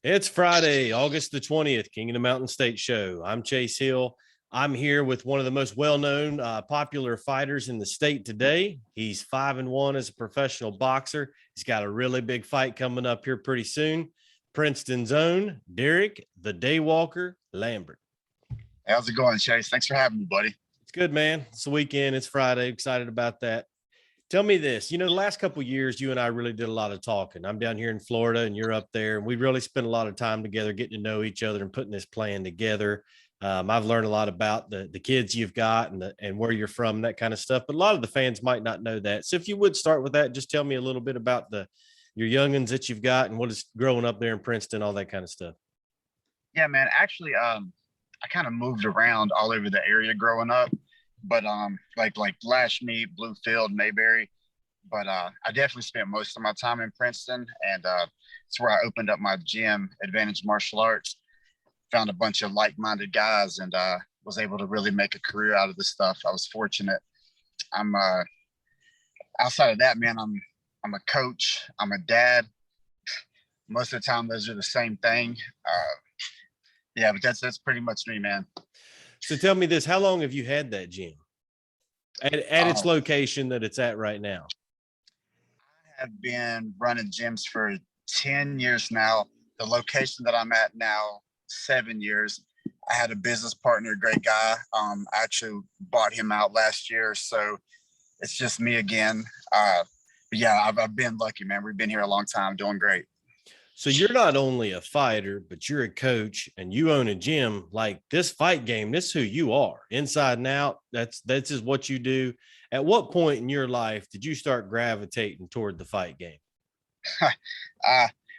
It's Friday, August the 20th, King of the Mountain State Show. I'm Chase Hill. I'm here with one of the most well-known, popular fighters in the state today. He's 5-1 as a professional boxer. He's got a really big fight coming up here pretty soon. Princeton's own Derick, the Daywalker, Lambert. How's it going, Chase? Thanks for having me, buddy. It's good, man. It's the weekend. It's Friday. Excited about that. Tell me this, the last couple of years, you and I really did a lot of talking. I'm down here in Florida and you're up there, and we really spent a lot of time together getting to know each other and putting this plan together. I've learned a lot about the kids you've got and where you're from, that kind of stuff. But a lot of the fans might not know that. So if you would start with that, just tell me a little bit about your youngins that you've got and what is growing up there in Princeton, all that kind of stuff. Yeah, man. Actually, I kind of moved around all over the area growing up. But like Lashmead, Bluefield, Mayberry. But I definitely spent most of my time in Princeton, and it's where I opened up my gym, Advantage Martial Arts. Found a bunch of like-minded guys, and was able to really make a career out of this stuff. I was fortunate. I'm outside of that, man. I'm a coach. I'm a dad. Most of the time, those are the same thing. Yeah, but that's pretty much me, man. So tell me this, how long have you had that gym at its location that it's at right now? I have been running gyms for 10 years now. The location that I'm at now, 7 years. I had a business partner, great guy. I actually bought him out last year. So it's just me again. But yeah, I've been lucky, man. We've been here a long time, doing great. So you're not only a fighter, but you're a coach and you own a gym. Like this fight game, this is who you are inside and out. That's just what you do. At what point in your life did you start gravitating toward the fight game?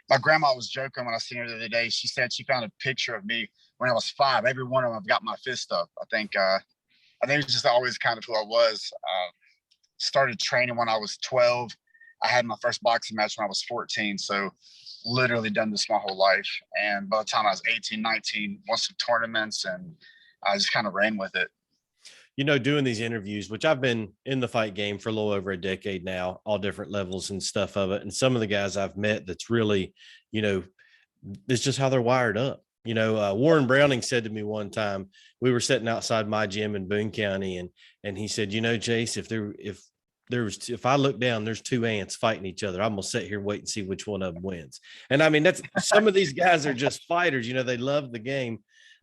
My grandma was joking when I seen her the other day. She said she found a picture of me when I was 5. Every one of them, I've got my fist up. I think it's just always kind of who I was. Started training when I was 12. I had my first boxing match when I was 14. So literally done this my whole life. And by the time I was 18, 19, won some tournaments, and I just kind of ran with it. Doing these interviews, which I've been in the fight game for a little over a decade now, all different levels and stuff of it. And some of the guys I've met that's really, it's just how they're wired up. Warren Browning said to me one time, we were sitting outside my gym in Boone County, and he said, Chase, if I look down, there's 2 ants fighting each other, I'm gonna sit here and wait and see which one of them wins. And I mean, that's some of these guys are just fighters, they love the game.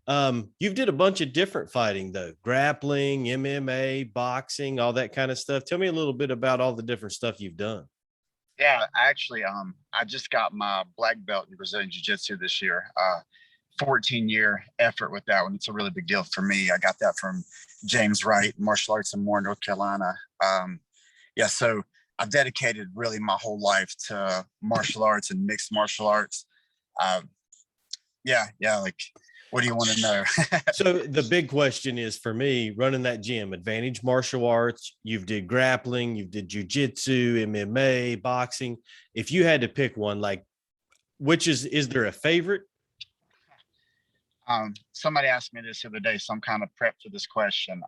You've did a bunch of different fighting though, grappling, MMA, boxing, all that kind of stuff. Tell me a little bit about all the different stuff you've done. Yeah, actually, I just got my black belt in Brazilian Jiu-Jitsu this year. 14-year effort with that one. It's a really big deal for me. I got that from James Wright, Martial Arts and More, North Carolina. Yeah, so I've dedicated really my whole life to martial arts and mixed martial arts. Yeah, like, what do you want to know? So the big question is for me, running that gym, Advantage Martial Arts, you've did grappling, you've did jiu-jitsu, MMA, boxing. If you had to pick one, like, which is there a favorite? Somebody asked me this the other day, so I'm kind of prepped for this question.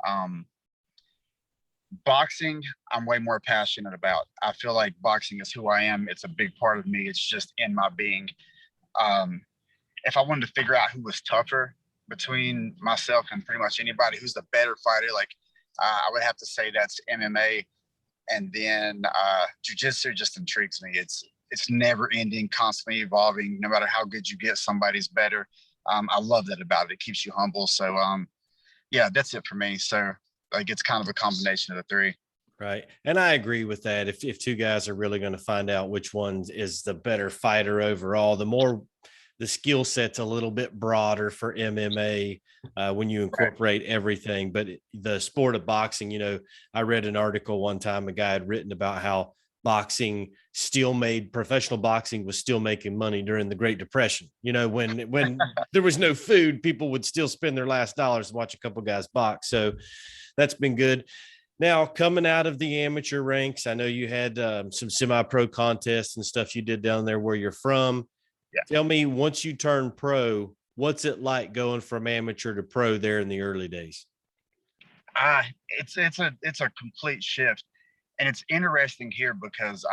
Boxing, I'm way more passionate about. I feel like boxing is who I am. It's a big part of me. It's just in my being. If I wanted to figure out who was tougher between myself and pretty much anybody who's the better fighter, like I would have to say that's MMA. And then jiu-jitsu just intrigues me. It's never ending, constantly evolving. No matter how good you get, somebody's better. I love that about it. It keeps you humble. So yeah, that's it for me. So like, it's kind of a combination of the 3. Right. And I agree with that. If 2 guys are really going to find out which one is the better fighter overall, the skill set's a little bit broader for MMA when you incorporate everything. But the sport of boxing, I read an article one time, a guy had written about how boxing professional boxing was still making money during the Great Depression. When there was no food, people would still spend their last dollars to watch a couple guys box. So that's been good. Now, coming out of the amateur ranks, I know you had some semi-pro contests and stuff you did down there where you're from. Yeah. Tell me, once you turn pro, what's it like going from amateur to pro there in the early days? It's a complete shift. And it's interesting here because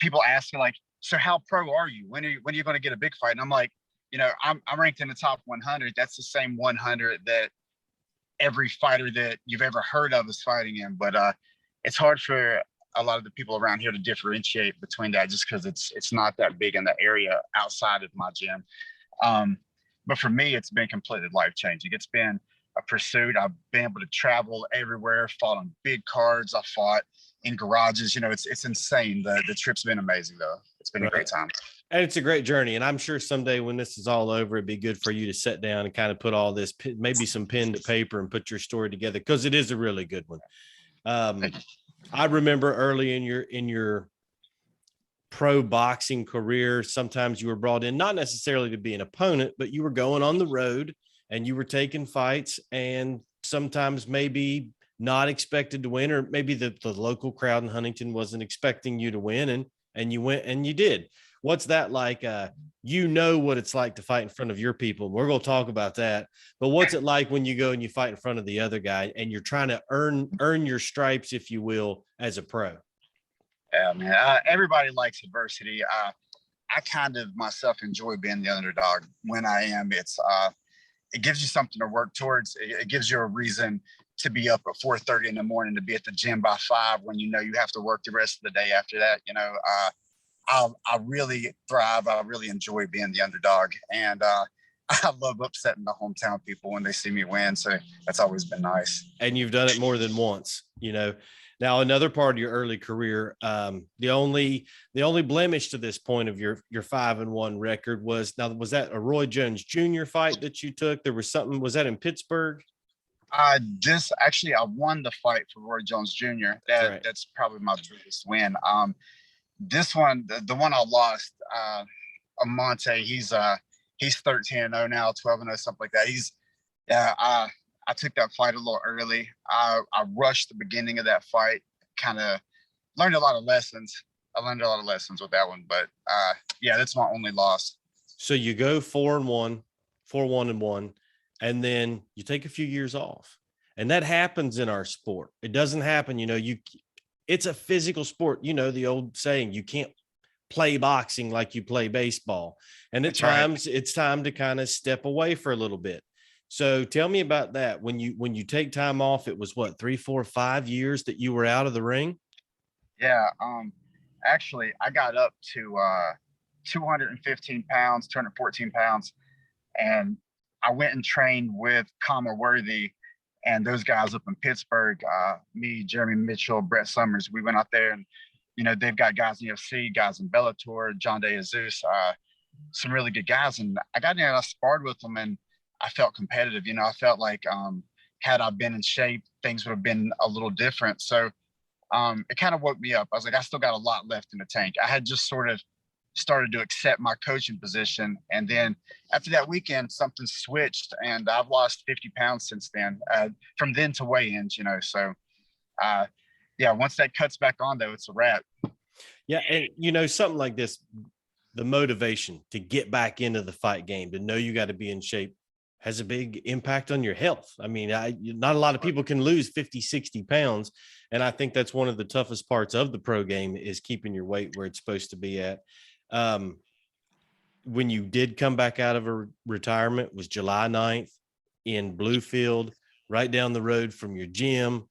people ask me, like, so how pro are you? When are you going to get a big fight? And I'm like, I'm ranked in the top 100. That's the same 100 that every fighter that you've ever heard of is fighting in. But it's hard for a lot of the people around here to differentiate between that, just because it's not that big in the area outside of my gym. But for me, it's been completely life changing. It's been a pursuit. I've been able to travel everywhere, fought on big cards. I fought in garages. It's insane. The trip's been amazing though. It's been a great time. And it's a great journey. And I'm sure someday when this is all over, it'd be good for you to sit down and kind of put all this, maybe some pen to paper, and put your story together, because it is a really good one. I remember early in your pro boxing career, sometimes you were brought in, not necessarily to be an opponent, but you were going on the road and you were taking fights, and sometimes maybe not expected to win, or maybe the local crowd in Huntington wasn't expecting you to win, and you went and you did. What's that like? What it's like to fight in front of your people. We're going to talk about that. But what's it like when you go and you fight in front of the other guy and you're trying to earn your stripes, if you will, as a pro? Yeah, man. Everybody likes adversity. I kind of myself enjoy being the underdog when I am. It gives you something to work towards. It gives you a reason to be up at 4:30 in the morning, to be at the gym by 5 when you have to work the rest of the day after that. I really thrive. I really enjoy being the underdog, and I love upsetting the hometown people when they see me win. So that's always been nice. And you've done it more than once. Now another part of your early career, the only blemish to this point of your 5-1 record was that a Roy Jones Jr. fight that you took? There was something. Was that in Pittsburgh? I won the fight for Roy Jones Jr. That's probably my biggest win. This one, the one I lost, Amante, he's 13-0 now, 12-0, something like that. I took that fight a little early. I rushed the beginning of that fight, kind of learned a lot of lessons. I learned a lot of lessons with that one, but that's my only loss. So you go 4-1, 4-1-1, and then you take a few years off. And that happens in our sport. It doesn't happen, it's a physical sport. The old saying, you can't play boxing like you play baseball. And at times it's time to kind of step away for a little bit. So tell me about that. When you take time off, it was what, 3, 4, 5 years that you were out of the ring? Yeah. Actually I got up to 215 pounds, 214 pounds. And I went and trained with Kama Worthy and those guys up in Pittsburgh, me, Jeremy Mitchell, Brett Summers. We went out there, and they've got guys in UFC, guys in Bellator, John De Jesus, some really good guys. And I got in there and I sparred with them, and I felt competitive. I felt like had I been in shape, things would have been a little different. So it kind of woke me up. I was like, I still got a lot left in the tank. I had just sort of started to accept my coaching position. And then after that weekend, something switched, and I've lost 50 pounds since then, from then to weigh-ins, So once that cuts back on though, it's a wrap. Yeah. And something like this, the motivation to get back into the fight game, to know you got to be in shape, has a big impact on your health. I mean, not a lot of people can lose 50, 60 pounds. And I think that's one of the toughest parts of the pro game, is keeping your weight where it's supposed to be at. When you did come back out of a retirement, was July 9th in Bluefield, right down the road from your gym.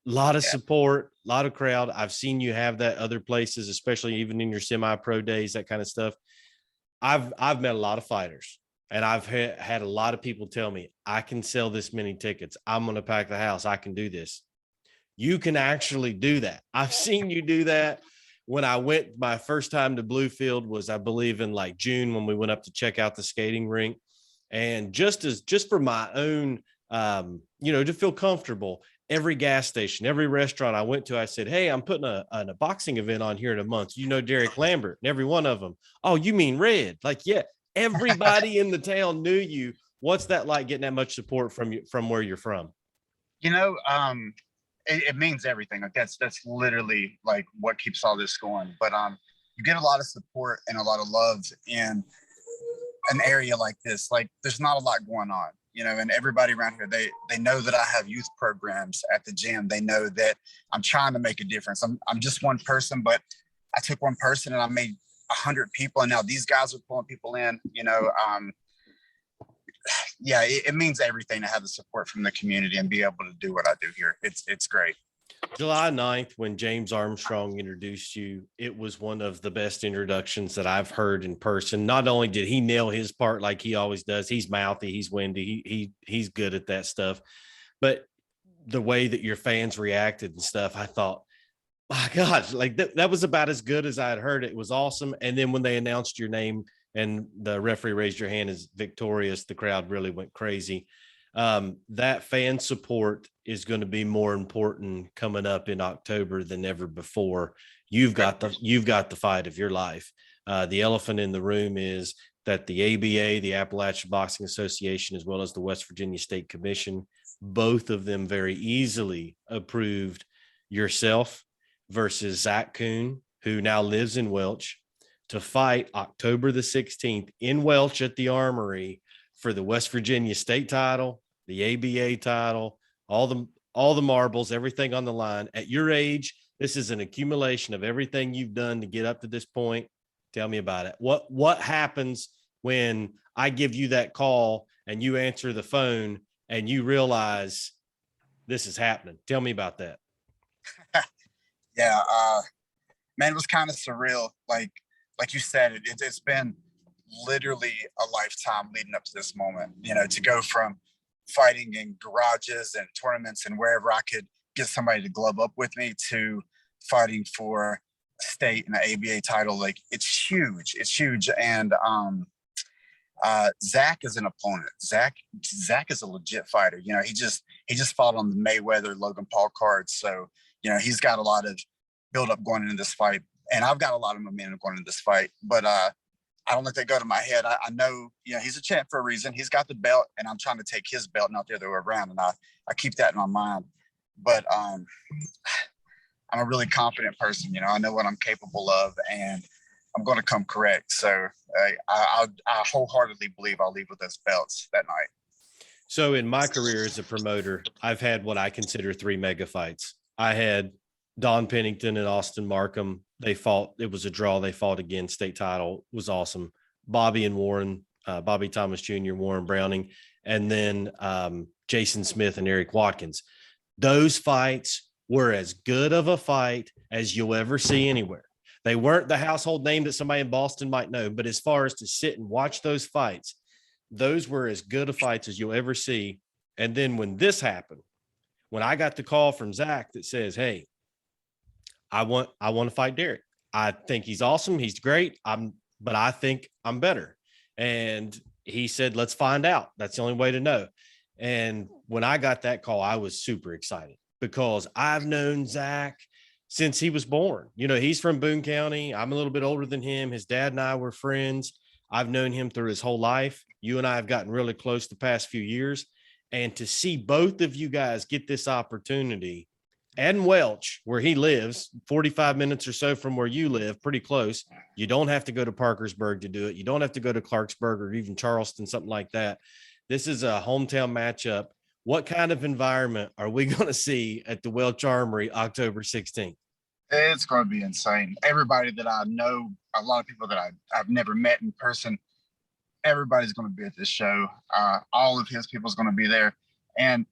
A lot of support, a lot of crowd. I've seen you have that other places, especially even in your semi-pro days, that kind of stuff. I've met a lot of fighters, and I've had a lot of people tell me, I can sell this many tickets. I'm going to pack the house. I can do this. You can actually do that. I've seen you do that. When I went my first time to Bluefield was, I believe, in like June, when we went up to check out the skating rink. And just for my own, to feel comfortable, every gas station, every restaurant I went to, I said, hey, I'm putting a boxing event on here in a month. Derick Lambert, and every one of them. Oh, you mean Red? Like, yeah, everybody in the town knew you. What's that like, getting that much support from where you're from? It means everything. Like that's literally like what keeps all this going. But you get a lot of support and a lot of love in an area like this. Like there's not a lot going on, and everybody around here, they know that I have youth programs at the gym. They know that I'm trying to make a difference. I'm just one person, but I took one person and I made 100 people, and now these guys are pulling people in. Yeah, it means everything to have the support from the community and be able to do what I do here. It's great. July 9th, when James Armstrong introduced you, it was one of the best introductions that I've heard in person. Not only did he nail his part like he always does, he's mouthy, he's windy, he's good at that stuff. But the way that your fans reacted and stuff, I thought, my God, like that was about as good as I had heard. It was awesome. And then when they announced your name and the referee raised your hand as victorious, the crowd really went crazy. That fan support is going to be more important coming up in October than ever before. You've got the fight of your life. The elephant in the room is that the ABA, the Appalachian Boxing Association, as well as the West Virginia State Commission, both of them very easily approved yourself versus Zach Kuhn, who now lives in Welch, to fight October the 16th in Welch at the Armory for the West Virginia State title, the ABA title, all the marbles, everything on the line. At your age, this is an accumulation of everything you've done to get up to this point. Tell me about it. What happens when I give you that call and you answer the phone and you realize this is happening? Tell me about that. Yeah, man, it was kind of surreal. Like you said, it's been literally a lifetime leading up to this moment. To go from fighting in garages and tournaments and wherever I could get somebody to glove up with me to fighting for a state and an ABA title, like it's huge. It's huge. And Zach is an opponent. Zach is a legit fighter. He just fought on the Mayweather Logan Paul card, so he's got a lot of build up going into this fight, and I've got a lot of momentum going into this fight. But I don't let that go to my head. I know he's a champ for a reason. He's got the belt, and I'm trying to take his belt, not the other way around. And I keep that in my mind. But I'm a really confident person. I know what I'm capable of, and I'm going to come correct. So I wholeheartedly believe I'll leave with those belts that night. So in my career as a promoter, I've had what I consider 3 mega fights. I had Don Pennington and Austin Markham. They fought. It was a draw. They fought again. State title was awesome. Bobby and Warren, Bobby Thomas Jr., Warren Browning, and then Jason Smith and Eric Watkins. Those fights were as good of a fight as you'll ever see anywhere. They weren't the household name that somebody in Boston might know, but as far as to sit and watch those fights, those were as good of fights as you'll ever see. And then when this happened, when I got the call from Zach that says, "Hey, I want to fight Derick. I think he's awesome. He's great. But I think I'm better." And he said, "Let's find out. That's the only way to know." And when I got that call, I was super excited because I've known Zach since he was born. He's from Boone County. I'm a little bit older than him. His dad and I were friends. I've known him through his whole life. You and I have gotten really close the past few years. And to see both of you guys get this opportunity, and Welch, where he lives, 45 minutes or so from where you live, pretty close. You don't have to go to Parkersburg to do it. You don't have to go to Clarksburg or even Charleston, something like that. This is a hometown matchup. What kind of environment are we going to see at the Welch Armory October 16th? It's going to be insane. Everybody that I know, a lot of people that I've never met in person, everybody's going to be at this show. All of his people's going to be there. And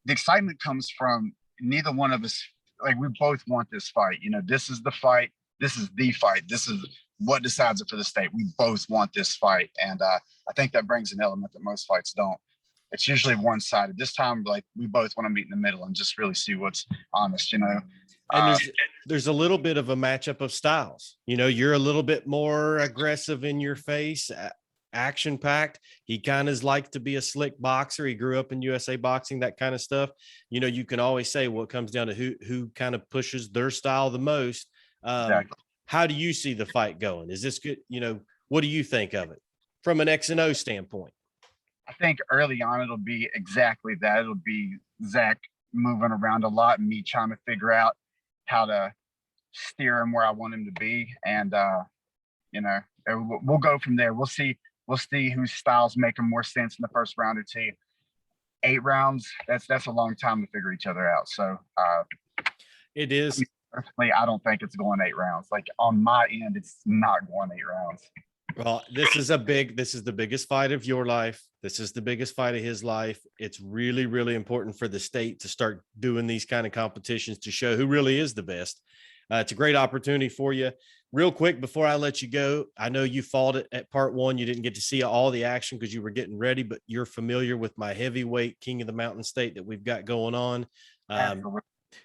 the excitement comes from neither one of us, like we both want this fight. This is the fight. This is the fight. This is what decides it for the state. We both want this fight. And I think that brings an element that most fights don't. It's usually one-sided. This time, like, we both want to meet in the middle and just really see what's honest, And there's a little bit of a matchup of styles. You're a little bit more aggressive in your face, action-packed. He kind of likes to be a slick boxer. He grew up in USA boxing, that kind of stuff. You can always say what comes down to who kind of pushes their style the most. Exactly. How do you see the fight going? Is this good? What do you think of it from an X&O standpoint? I think early on it'll be exactly that. It'll be Zach moving around a lot and me trying to figure out how to steer him where I want him to be. And, we'll go from there. We'll see whose styles make more sense in the first round or two. 8 rounds, that's a long time to figure each other out. So it is. Personally, I don't think it's going 8 rounds. Like on my end, it's not going 8 rounds. Well, this is the biggest fight of your life. This is the biggest fight of his life. It's really, really important for the state to start doing these kind of competitions to show who really is the best. It's a great opportunity for you. Real quick, before I let you go, I know you fought it at part one. You didn't get to see all the action because you were getting ready, but you're familiar with my heavyweight King of the Mountain State that we've got going on.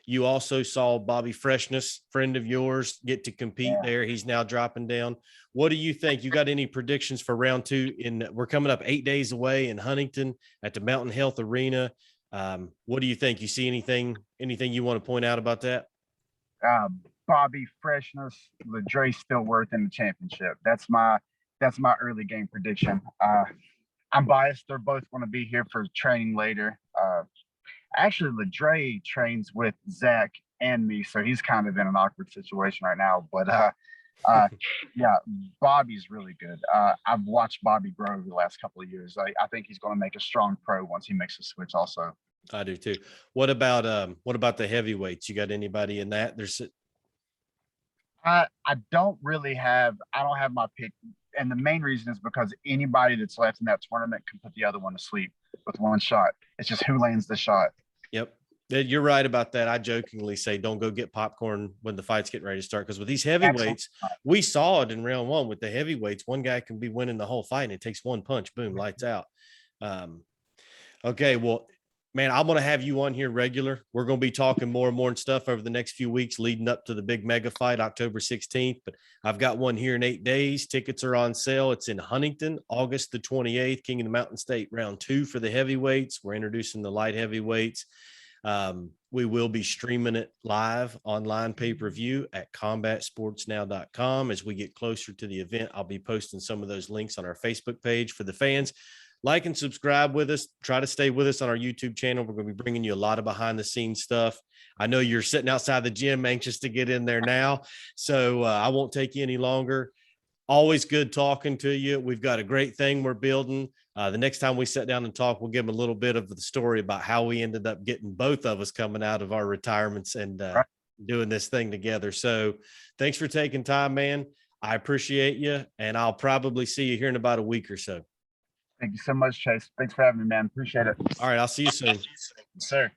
You also saw Bobby Freshness, friend of yours, get to compete there. He's now dropping down. What do you think? You got any predictions for round two? We're coming up 8 days away in Huntington at the Mountain Health Arena. What do you think? You see anything you want to point out about that? Bobby Freshness, Ladre Stillworth in the championship. That's my early game prediction. I'm biased. They're both going to be here for training later. Actually, Ladre trains with Zach and me, so he's kind of in an awkward situation right now. But yeah, Bobby's really good. I've watched Bobby grow over the last couple of years. I think he's going to make a strong pro once he makes a switch. Also, I do too. What about the heavyweights? You got anybody in that? I don't have my pick, and the main reason is because anybody that's left in that tournament can put the other one to sleep with one shot. It's just who lands the shot. Yep. You're right about that. I jokingly say don't go get popcorn when the fight's getting ready to start, because with these heavyweights, we saw it in round one with the heavyweights. One guy can be winning the whole fight and it takes one punch, boom, lights out. Okay, well, man, I'm going to have you on here regular. We're going to be talking more and more and stuff over the next few weeks leading up to the big mega fight, October 16th. But I've got one here in 8 days. Tickets are on sale. It's in Huntington, August the 28th, King of the Mountain State, round 2 for the heavyweights. We're introducing the light heavyweights. We will be streaming it live online pay-per-view at combatsportsnow.com. As we get closer to the event, I'll be posting some of those links on our Facebook page for the fans. Like and subscribe with us. Try to stay with us on our YouTube channel. We're going to be bringing you a lot of behind the scenes stuff. I know you're sitting outside the gym anxious to get in there now, so I won't take you any longer. Always good talking to you. We've got a great thing we're building. The next time we sit down and talk, we'll give them a little bit of the story about how we ended up getting both of us coming out of our retirements and doing this thing together. So thanks for taking time, man. I appreciate you, and I'll probably see you here in about a week or so. Thank you so much, Chase. Thanks for having me, man. Appreciate it. All right. I'll see you soon. Sir.